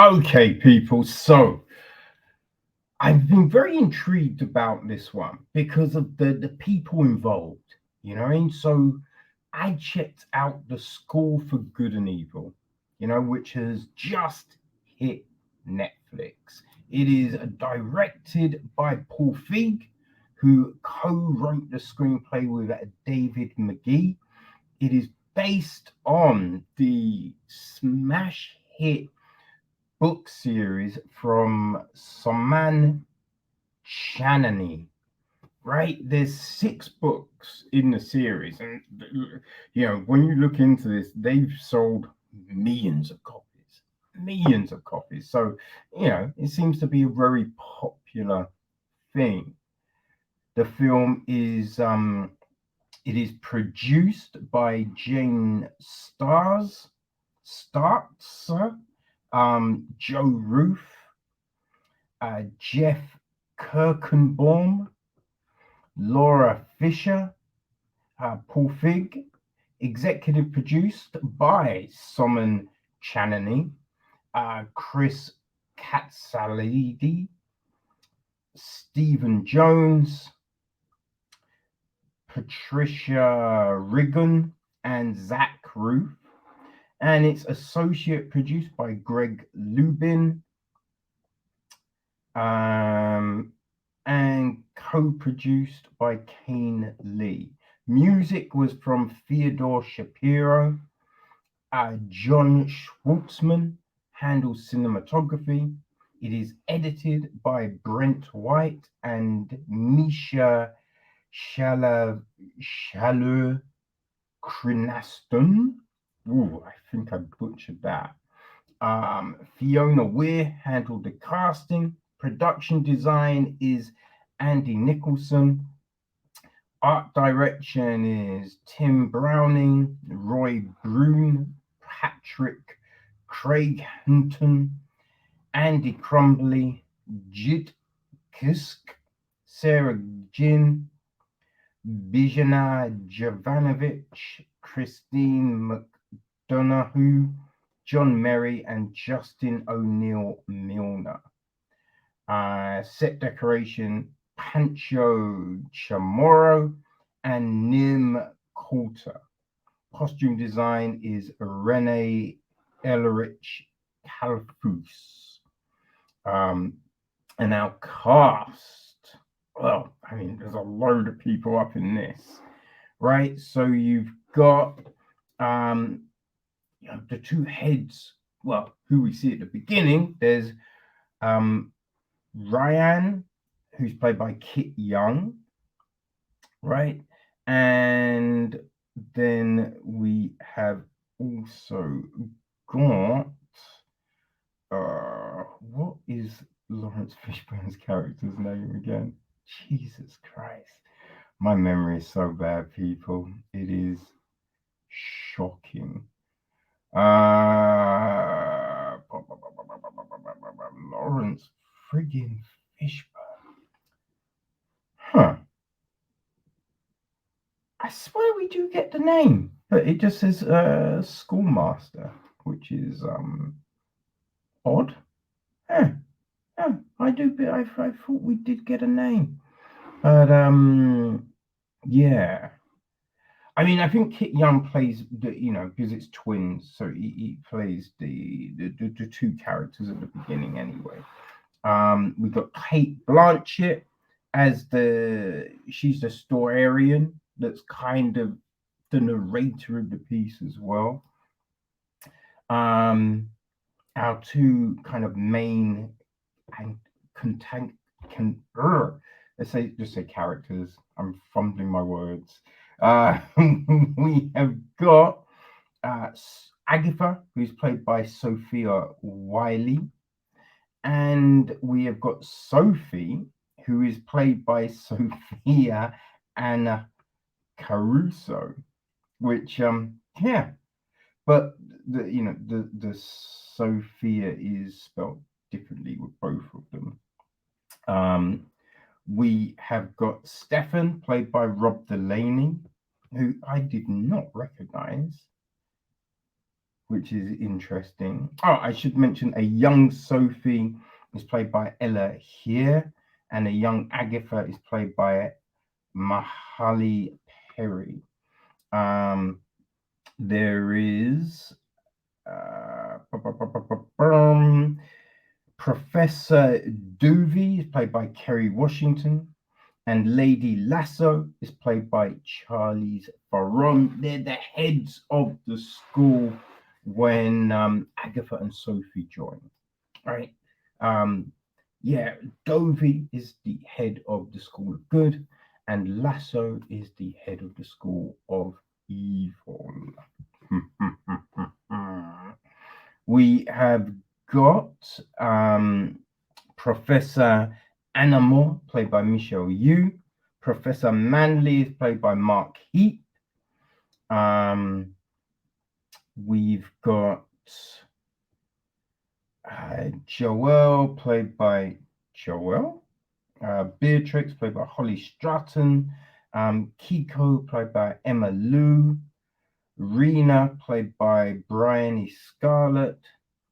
Okay, people. So I've been very intrigued about this one because of the people involved. You know, and so I checked out the School for Good and Evil, which has just hit Netflix. It is directed by Paul Feig, who co-wrote the screenplay with David Magee. It is based on the smash hit book series from Soman Chainani. Right, there's 6 books in the series, and when you look into this, they've sold millions of copies, millions of copies. So it seems to be a very popular thing. The film is it is produced by Jane Starks, Joe Ruth, Jeff Kirkenbaum, Laura Fisher, Paul Feig, executive produced by Soman Chainani, Chris Katsalidi, Stephen Jones, Patricia Riggin, and Zach Ruth. And it's associate produced by Greg Lubin, and co-produced by Kane Lee. Music was from Theodore Shapiro. John Schwartzman handles cinematography. It is edited by Brent White and Misha Shallow Crinaston. Ooh, I think I butchered that. Fiona Weir handled the casting. Production design is Andy Nicholson. Art direction is Tim Browning, Roy Brune, Patrick Craig Hinton, Andy Crumbly, Jid Kisk, Sarah Ginn, Bijana Jovanovic, Christine McDonough, John Merry, and Justin O'Neill Milner. Set decoration, Pancho Chamorro and Nim Coulter. Costume design is Rene Elrich Calfus. And our cast, well, I mean, there's a load of people up in this, right? So you've got the 2 heads, well, who we see at the beginning. There's Ryan, who's played by Kit Young, right? And then we have also got what is Lawrence Fishburne's character's name again? Jesus Christ. My memory is so bad, people. It is shocking. Lawrence friggin' Fishburne. Huh. I swear we do get the name, but it just says schoolmaster, which is odd. Yeah, I thought we did get a name, but yeah. I mean, I think Kit Young plays because it's twins, so he plays the 2 characters at the beginning anyway. We've got Kate Blanchett as she's the historian that's kind of the narrator of the piece as well. Our 2 kind of main and let's say characters. I'm fumbling my words. We have got Agatha, who's played by Sofia Wylie, and we have got Sophie, who is played by Sophia Anne Caruso, which but the Sophia is spelled differently with both of them. We have got Stefan, played by Rob Delaney, who I did not recognize. which is interesting. Oh, I should mention a young Sophie is played by Ella here, and a young Agatha is played by Mahali Perry. Um, there is Professor Dovey is played by Kerry Washington, and Lady Lesso is played by Charlize Theron. They're the heads of the school when Agatha and Sophie join. Right? Um, yeah, Dovey is the head of the School of Good, and Lasso is the head of the School of Evil. We have got Professor Animal, played by Michelle Yu. Professor Manley is played by Mark Heap. We've got Joelle, played by Joelle. Beatrix, played by Holly Stratton. Kiko, played by Emma Liu. Rena, played by Bryony Scarlett.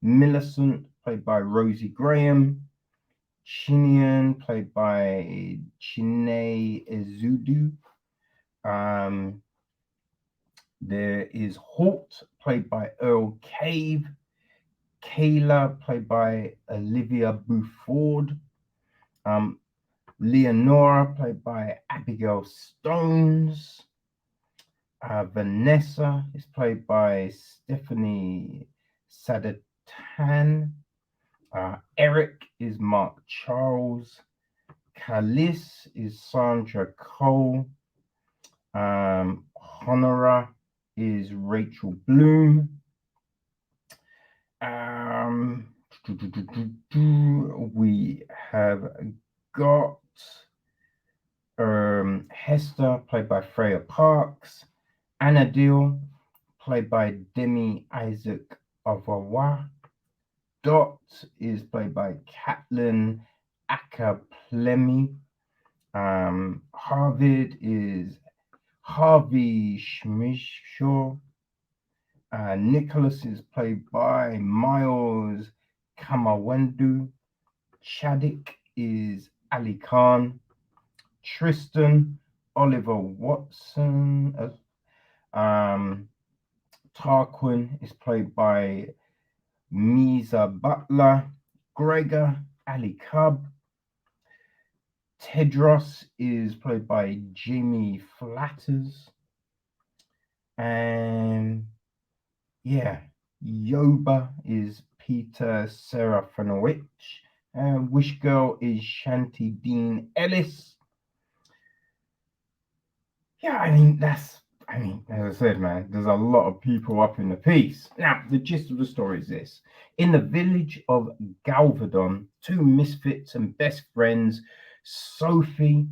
Millicent, played by Rosie Graham. Chinian, played by Chine Ezudu. There is Halt, played by Earl Cave. Kayla, played by Olivia Buford. Leonora, played by Abigail Stones. Vanessa is played by Stephanie Sadatan. Eric is Mark Charles. Kalis is Sandra Cole. Honora is Rachel Bloom. We have got Hester, played by Freya Parks. Anadil, played by Demi Isaac Avawa. Dot is played by Catelyn Akaplemi. Harvard is Harvey Schmishaw. Nicholas is played by Miles Kamawendu. Chaddick is Ali Khan. Tristan, Oliver Watson. Tarquin is played by Misa Butler. Gregor, Ali Cub. Tedros is played by Jamie Flatters. And yeah, Yoba is Peter Serafinowicz. And Wish Girl is Shanti Dean Ellis. Yeah, as I said, man, there's a lot of people up in the piece. Now, the gist of the story is this. In the village of Gavaldon, two misfits and best friends, Sophie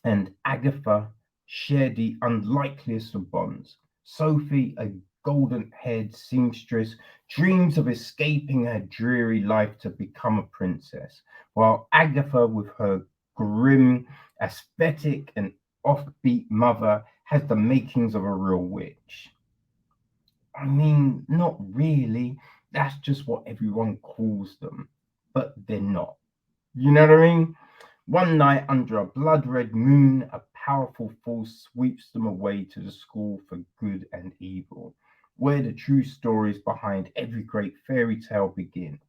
and Agatha, share the unlikeliest of bonds. Sophie, a golden-haired seamstress, dreams of escaping her dreary life to become a princess, while Agatha, with her grim aesthetic and offbeat mother, has the makings of a real witch. I mean, not really. That's just what everyone calls them, but they're not. You know what I mean? One night, under a blood-red moon, a powerful force sweeps them away to the school for good and evil, where the true stories behind every great fairy tale begin.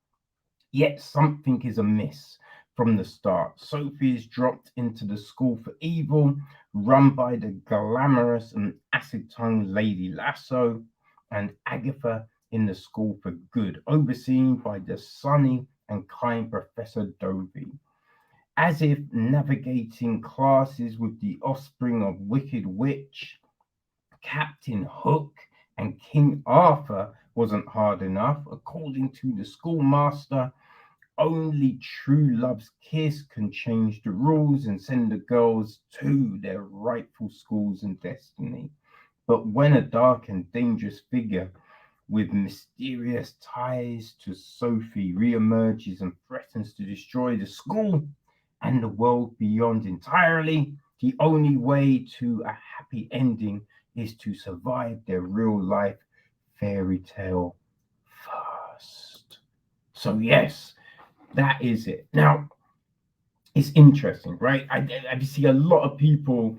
Yet something is amiss from the start. Sophie is dropped into the school for evil, run by the glamorous and acid-tongued Lady Lesso, and Agatha in the school for good, overseen by the sunny and kind Professor Dovey. As if navigating classes with the offspring of Wicked Witch, Captain Hook, and King Arthur wasn't hard enough, according to the schoolmaster, only true love's kiss can change the rules and send the girls to their rightful schools and destiny. But when a dark and dangerous figure with mysterious ties to Sophie reemerges and threatens to destroy the school and the world beyond entirely, the only way to a happy ending is to survive their real life fairy tale first. So yes, that is it. Now it's interesting, right? I see a lot of people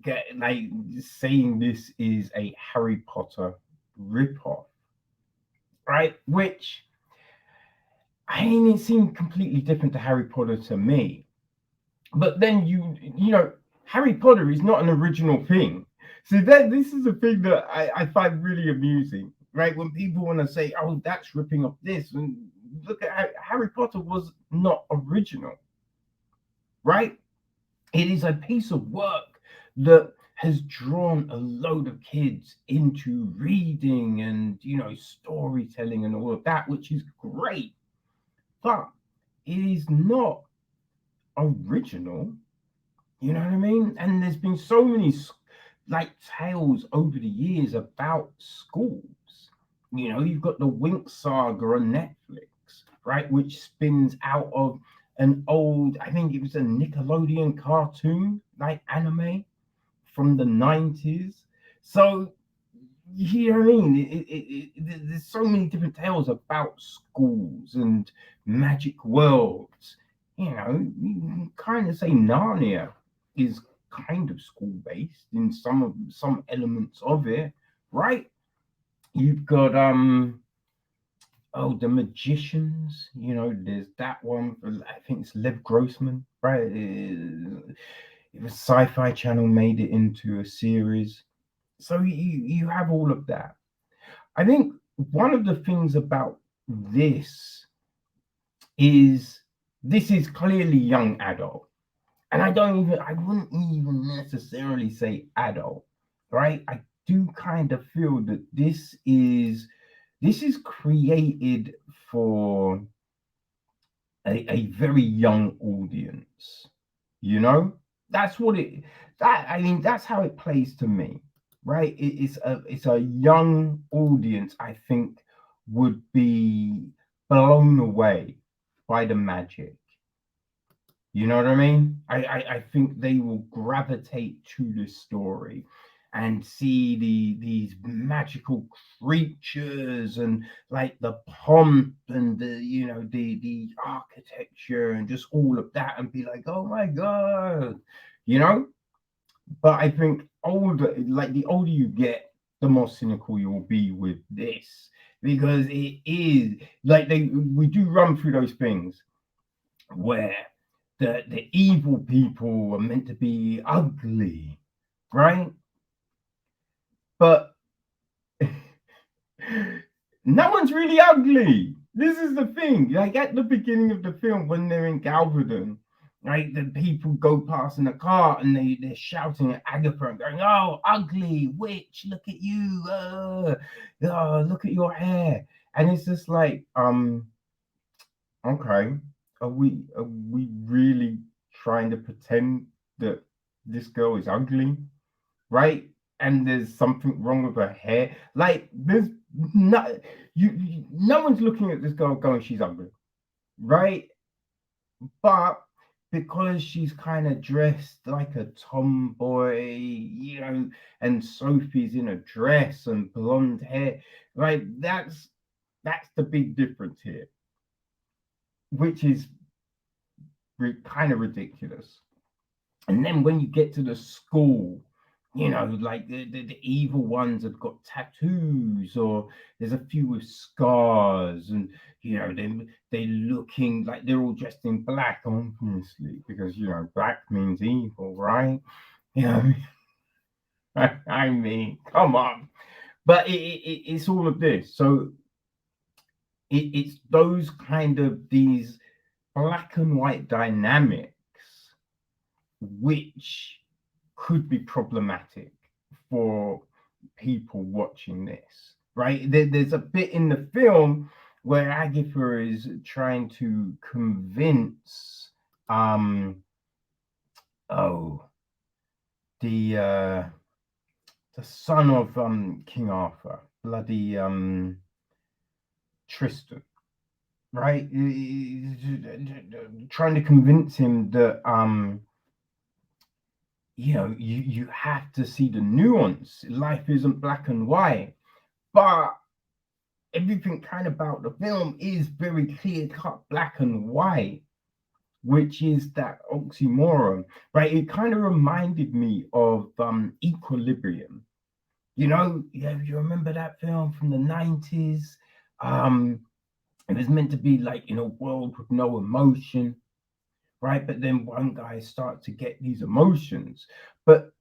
get like saying this is a Harry Potter ripoff, right? Which I mean, it seemed completely different to Harry Potter to me. But then Harry Potter is not an original thing. So that this is a thing that I find really amusing, right? When people want to say, "Oh, that's ripping off this," and look at Harry Potter was not original, right? It is a piece of work that has drawn a load of kids into reading and storytelling and all of that, which is great. But it is not original. You know what I mean? And there's been so many like tales over the years about schools. You've got the Wink Saga on Netflix, right, which spins out of an old, I think it was a Nickelodeon cartoon, like anime from the 90s. So, you know what I mean? There's so many different tales about schools and magic worlds. You can kind of say Narnia is kind of school based in some elements of it, right? You've got the Magicians. There's that one. I think it's Lev Grossman, right? It was Sci-Fi Channel made it into a series. So you have all of that. I think one of the things about this is clearly young adult. And I wouldn't even necessarily say adult, right? I do kind of feel that this is created for a very young audience. You know, that's what it that I mean, that's how it plays to me, right? It's a young audience, I think, would be blown away by the magic. You know what I mean? I think they will gravitate to this story and see these magical creatures and like the pomp and the architecture and just all of that and be like, oh my god, you know. But I think the older you get, the more cynical you will be with this, because it is like we do run through those things where the evil people are meant to be ugly, right? But no one's really ugly. This is the thing. Like at the beginning of the film, when they're in Gavaldon, right, the people go past in a car and they're shouting at Agatha and going, "Oh, ugly witch! Look at you! Oh, look at your hair!" And it's just like, okay, are we really trying to pretend that this girl is ugly, right? And there's something wrong with her hair. Like there's no one's looking at this girl going, she's ugly, right? But because she's kind of dressed like a tomboy, and Sophie's in a dress and blonde hair, right? That's the big difference here, which is kind of ridiculous. And then when you get to the school, like the evil ones have got tattoos, or there's a few with scars, and they're looking like they're all dressed in black, obviously, because black means evil, right? You know, I mean, come on. But it's all of this. So it's those kind of these black and white dynamics which could be problematic for people watching this, right? There's a bit in the film where Agatha is trying to convince the son of King Arthur, bloody Tristan, right? Trying to convince him that you have to see the nuance. Life isn't black and white. But everything kind of about the film is very clear cut, black and white, which is that oxymoron, right? It kind of reminded me of Equilibrium. Yeah, you remember that film from the 90s? It was meant to be like in a world with no emotion, right? But then one guy starts to get these emotions. But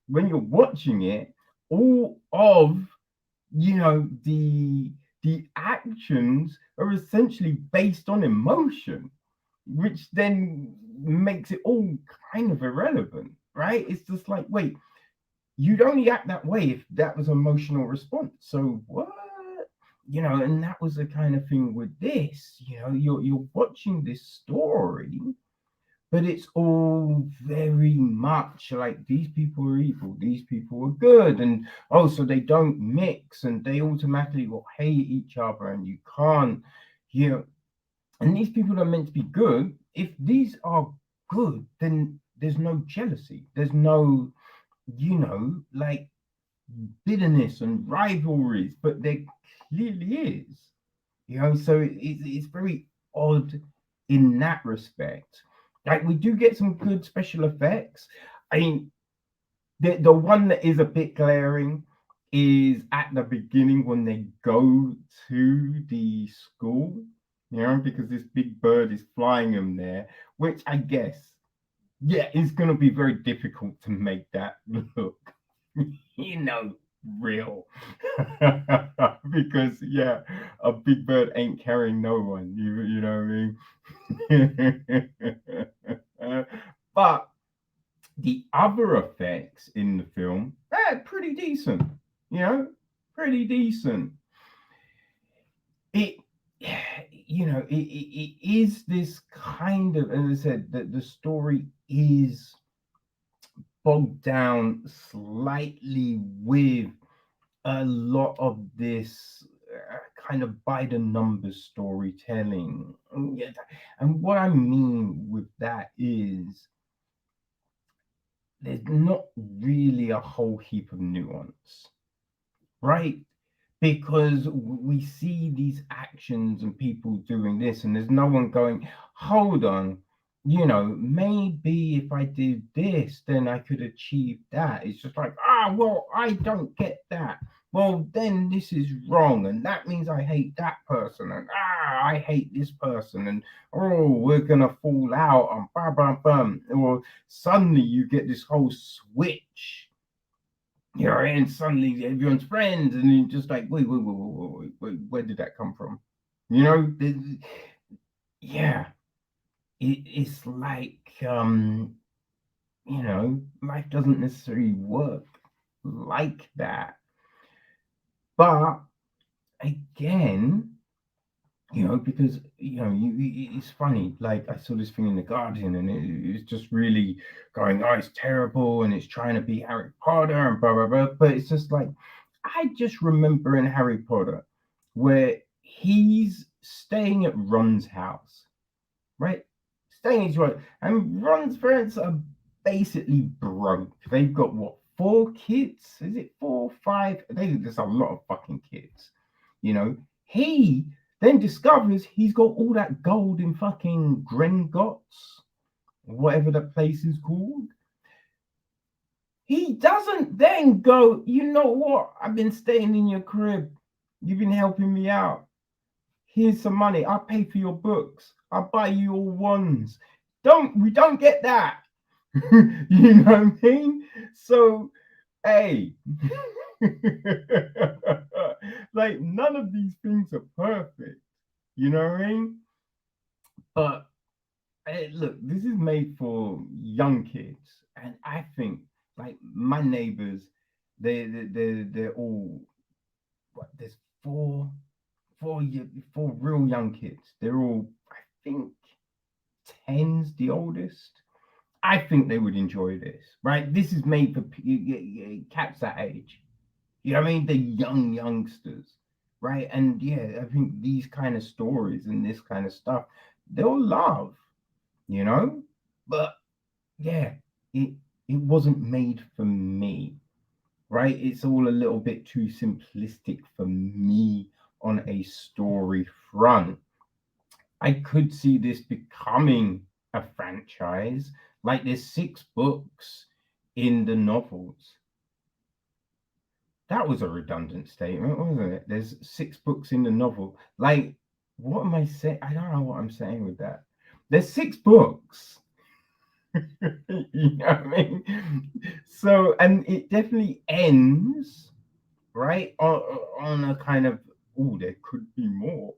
when you're watching it, all of the actions are essentially based on emotion, which then makes it all kind of irrelevant, right? It's just like, wait, you'd only act that way if that was emotional response. So what? And that was the kind of thing with this. You're watching this story, but it's all very much like these people are evil, these people are good, and so they don't mix, and they automatically will hate each other, and you can't, you know, and these people are meant to be good. If these are good, then there's no jealousy, there's no, like bitterness and rivalries, but there clearly is, so it's very odd in that respect. Like, we do get some good special effects. I mean, the one that is a bit glaring is at the beginning when they go to the school, because this big bird is flying them there, which I guess, yeah, is going to be very difficult to make that look, real. Because, yeah, a big bird ain't carrying no one, you know what I mean? But the other effects in the film, pretty decent, pretty decent. It, it is this kind of, as I said, that the story is bogged down slightly with a lot of this kind of by the numbers storytelling. And what I mean with that is there's not really a whole heap of nuance, right? Because we see these actions and people doing this, and there's no one going, hold on, maybe if I did this, then I could achieve that. It's just like, well, I don't get that. Well, then this is wrong, and that means I hate that person, and I hate this person, and we're gonna fall out, and blah blah blah. Or suddenly you get this whole switch, and suddenly everyone's friends, and you're just like, wait, where did that come from? Yeah, it's like, life doesn't necessarily work like that. But again, because it's funny. Like, I saw this thing in the Guardian, and it's just really going, it's terrible, and it's trying to be Harry Potter and blah blah blah. But it's just like, I just remember in Harry Potter where he's staying at Ron's house, right? Staying at his right, and Ron's parents are basically broke. They've got what, 4 kids? Is it 4, 5? There's a lot of fucking kids. He then discovers he's got all that gold in fucking Gringotts, whatever that place is called. He doesn't then go, you know what? I've been staying in your crib. You've been helping me out. Here's some money. I'll pay for your books. I'll buy you all ones. We don't get that. You know what I mean? So, hey, like, none of these things are perfect. You know what I mean? But hey, look, this is made for young kids, and I think, like, my neighbors, they're all, what? There's four real young kids. They're all, I think, 10's the oldest. I think they would enjoy this, right? This is made for cats that age. You know what I mean? The youngsters, right? And yeah, I think these kind of stories and this kind of stuff, they'll love, you know? But yeah, it wasn't made for me, right? It's all a little bit too simplistic for me on a story front. I could see this becoming a franchise. Like there's 6 books in the novels. That was a redundant statement, wasn't it? There's 6 books in the novel. Like, what am I saying? I don't know what I'm saying with that. There's 6 books. You know what I mean? So, and it definitely ends, right, on a kind of, oh, there could be more.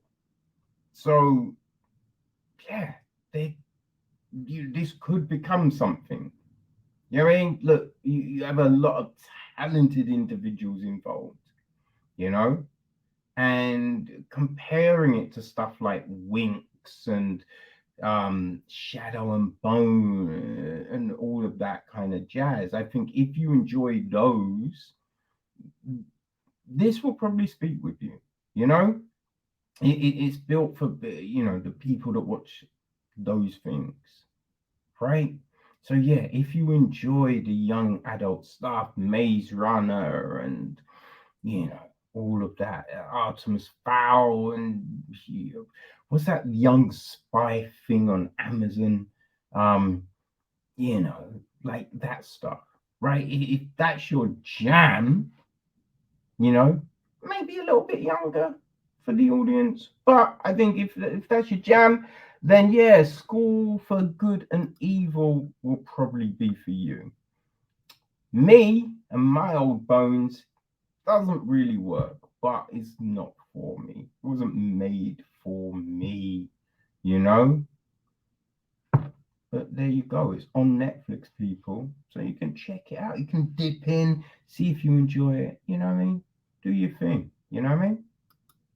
So, yeah, this could become something. You know what I mean? Look, you have a lot of talented individuals involved, you know? And comparing it to stuff like Winx and Shadow and Bone and all of that kind of jazz, I think if you enjoy those, this will probably speak with you. You know, it's built for the people that watch those things, right? So yeah, if you enjoy the young adult stuff, Maze Runner, and all of that, Artemis Fowl, and what's that young spy thing on Amazon? Um, like that stuff, right? If that's your jam, maybe a little bit younger for the audience. But I think if that's your jam, then yeah, School for Good and Evil will probably be for you. Me and my old bones doesn't really work, but it's not for me. It wasn't made for me, you know? But there you go. It's on Netflix, people. So you can check it out. You can dip in, see if you enjoy it. You know what I mean? Do your thing. You know what I mean?